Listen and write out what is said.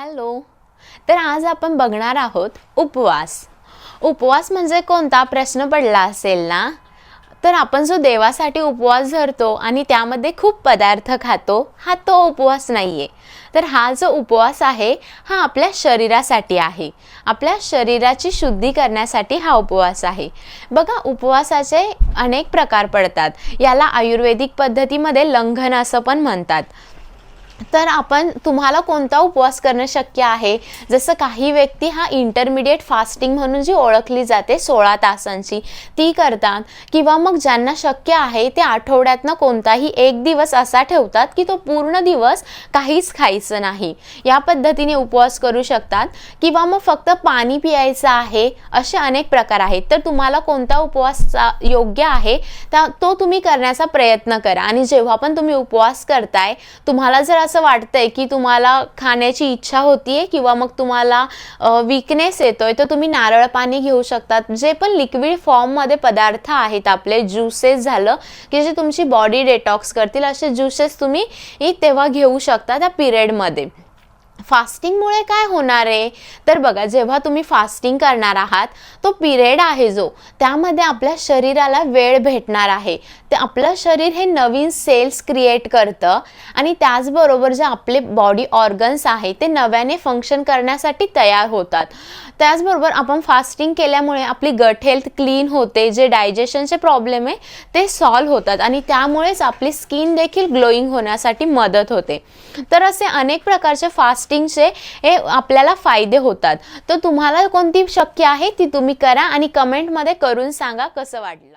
Hello. तर आज आपण बघणार आहोत उपवास. उपवास म्हणजे कोणता प्रश्न पडला असेल ना. तर आपण जो देवासाठी उपवास धरतो आणि त्यामध्ये खूप पदार्थ खातो, हा तो उपवास नाहीये. तर हा जो उपवास आहे हा आपल्या शरीरासाठी आहे. आपल्या शरीराची शुद्धी करण्यासाठी हा उपवास आहे. बघा, उपवासाचे अनेक प्रकार पडतात. याला आयुर्वेदिक पद्धतीमध्ये लंघन असं पण म्हणतात. तर तुम्हाला कोणता उपवास करणं शक्य आहे. जसं काही व्यक्ती हा इंटरमिडिएट फास्टिंग म्हणून जी ओळखली जाते 16 तासांची ती करतात, किंवा मग ज्यांना शक्य आहे ते आठवड्यातनं कोणताही एक दिवस असा ठेवतात की तो पूर्ण दिवस काहीच खायचं नाही. या पद्धतीने उपवास करू शकतात, किंवा मग फक्त पाणी पियायचं आहे. असे अनेक प्रकार आहेत. तर तुम्हाला कोणता उपवास योग्य आहे तो तुम्ही करण्याचा प्रयत्न करा. आणि जेव्हा पण तुम्ही उपवास करताय, तुम्हाला जर असं वाटतंय की तुम्हाला खाण्याची इच्छा होतीये किंवा मग तुम्हाला वीकनेस येतोय, तर तुम्ही नारळ पाणी घेऊ शकतात. जे पण लिक्विड फॉर्ममध्ये पदार्थ आहेत आपले, ज्यूसेस झालं की जे तुमची बॉडी डिटॉक्स करतील, असे ज्यूसेस तुम्ही तेव्हा घेऊ शकता त्या पिरियडमध्ये. फास्टिंगमुळे काय होणार आहे तर बघा, जेव्हा तुम्ही फास्टिंग करणार आहात, तो पिरियड आहे जो, त्यामध्ये आपल्या शरीराला वेळ भेटणार आहे. ते आपलं शरीर हे नवीन सेल्स क्रिएट करतं आणि त्याचबरोबर जे आपले बॉडी ऑर्गन्स आहे ते नव्याने फंक्शन करण्यासाठी तयार होतात. त्याचबरोबर आपण फास्टिंग केल्यामुळे आपली गट हेल्थ क्लीन होते. जे डायजेशनचे प्रॉब्लेम आहे ते सॉल्व्ह होतात आणि त्यामुळेच आपली स्किन देखील ग्लोईंग होण्यासाठी मदत होते. तर असे अनेक प्रकारचे फास्टिंगचे हे आपल्याला फायदे होतात. तर तुम्हाला कोणती शक्य आहे ती तुम्ही करा आणि कमेंटमध्ये करून सांगा कसं वाटलं.